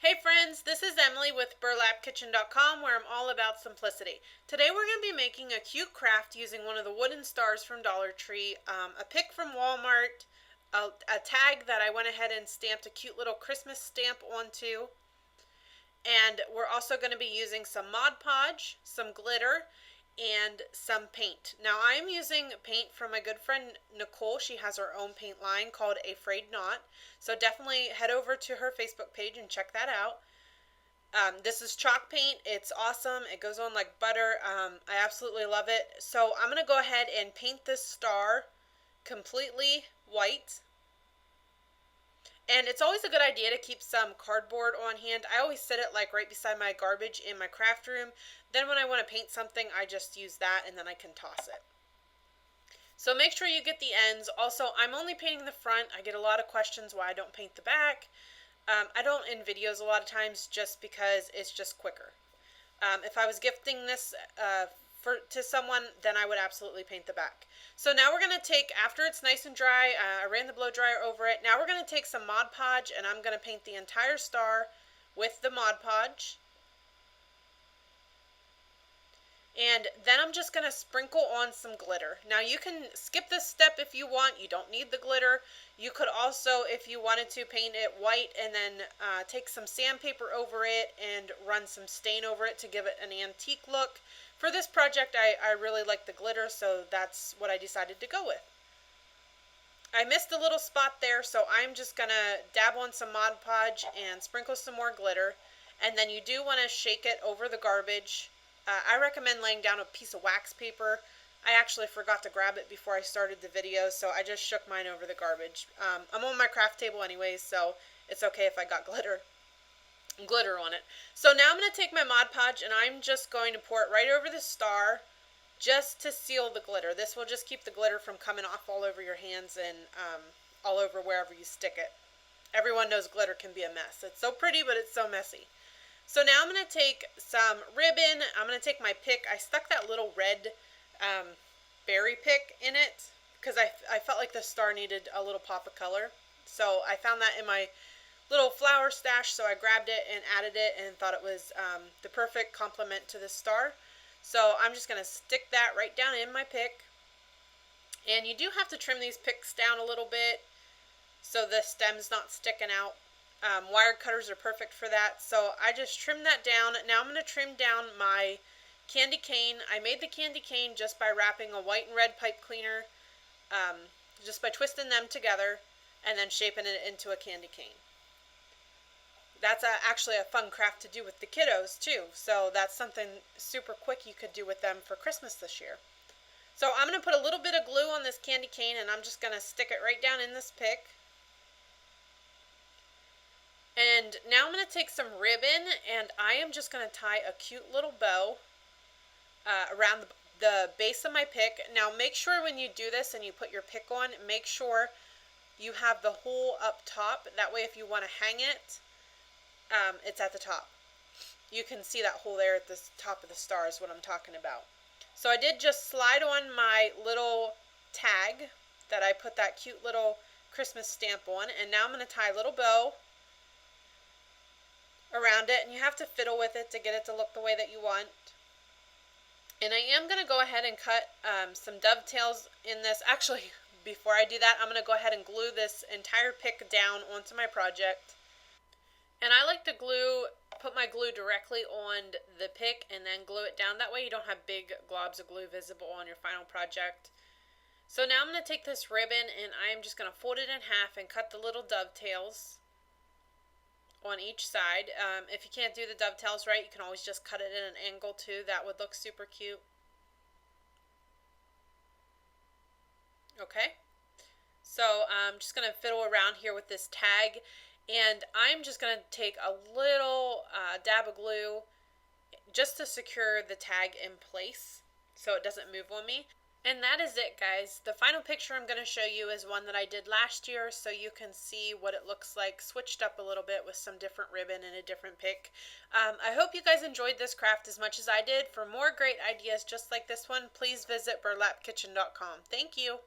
Hey friends, this is Emily with burlapkitchen.com, where I'm all about simplicity. Today we're going to be making a cute craft using one of the wooden stars from Dollar Tree, a pick from Walmart, a tag that I went ahead and stamped a cute little Christmas stamp onto, and we're also going to be using some Mod Podge, some glitter, and some paint. Now I'm using paint from my good friend Nicole. She has her own paint line called Afraid Not. So definitely head over to her Facebook page and check that out. This is chalk paint. It's awesome. It goes on like butter. I absolutely love it. So I'm going to go ahead and paint this star completely white. And it's always a good idea to keep some cardboard on hand. I always set it like right beside my garbage in my craft room. Then when I want to paint something, I just use that and then I can toss it. So make sure you get the ends. Also, I'm only painting the front. I get a lot of questions why I don't paint the back. I don't in videos a lot of times just because it's just quicker. If I was gifting this to someone, then I would absolutely paint the back. So now we're going to take, after it's nice and dry, I ran the blow dryer over it. Now we're going to take some Mod Podge and I'm going to paint the entire star with the Mod Podge. And then I'm just going to sprinkle on some glitter. Now you can skip this step if you want. You don't need the glitter. You could also, if you wanted to, paint it white and then take some sandpaper over it and run some stain over it to give it an antique look. For this project, I really like the glitter, so that's what I decided to go with. I missed a little spot there, so I'm just going to dab on some Mod Podge and sprinkle some more glitter. And then you do want to shake it over the garbage. I recommend laying down a piece of wax paper. I actually forgot to grab it before I started the video, so I just shook mine over the garbage. I'm on my craft table anyways, so it's okay if I got glitter on it. So now I'm going to take my Mod Podge and I'm just going to pour it right over the star just to seal the glitter. This will just keep the glitter from coming off all over your hands and all over wherever you stick it. Everyone knows glitter can be a mess. It's so pretty, but it's so messy. So now I'm going to take some ribbon. I'm going to take my pick. I stuck that little red berry pick in it because I felt like the star needed a little pop of color. So I found that in my little flower stash, so I grabbed it and added it and thought it was the perfect complement to the star. So I'm just going to stick that right down in my pick. And you do have to trim these picks down a little bit so the stem's not sticking out. Wire cutters are perfect for that. So I just trimmed that down. Now I'm going to trim down my candy cane. I made the candy cane just by wrapping a white and red pipe cleaner, just by twisting them together and then shaping it into a candy cane. That's actually a fun craft to do with the kiddos too. So that's something super quick you could do with them for Christmas this year. So I'm going to put a little bit of glue on this candy cane and I'm just going to stick it right down in this pick. And now I'm going to take some ribbon and I am just going to tie a cute little bow around the base of my pick. Now make sure when you do this and you put your pick on, make sure you have the hole up top. That way if you want to hang it, it's at the top. You can see that hole there at the top of the star is what I'm talking about. So I did just slide on my little tag that I put that cute little Christmas stamp on, and now I'm going to tie a little bow around it, and you have to fiddle with it to get it to look the way that you want. And I am going to go ahead and cut some dovetails in this. Actually, before I do that, I'm going to go ahead and glue this entire pick down onto my project. And I like to put my glue directly on the pick and then glue it down. That way you don't have big globs of glue visible on your final project. So now I'm going to take this ribbon and I'm just going to fold it in half and cut the little dovetails on each side. If you can't do the dovetails right, you can always just cut it in an angle too. That would look super cute. Okay, so I'm just going to fiddle around here with this tag, and I'm just going to take a little dab of glue just to secure the tag in place so it doesn't move on me. And that is it, guys. The final picture I'm going to show you is one that I did last year, so you can see what it looks like switched up a little bit with some different ribbon and a different pick. I hope you guys enjoyed this craft as much as I did. For more great ideas just like this one, please visit burlapkitchen.com. Thank you.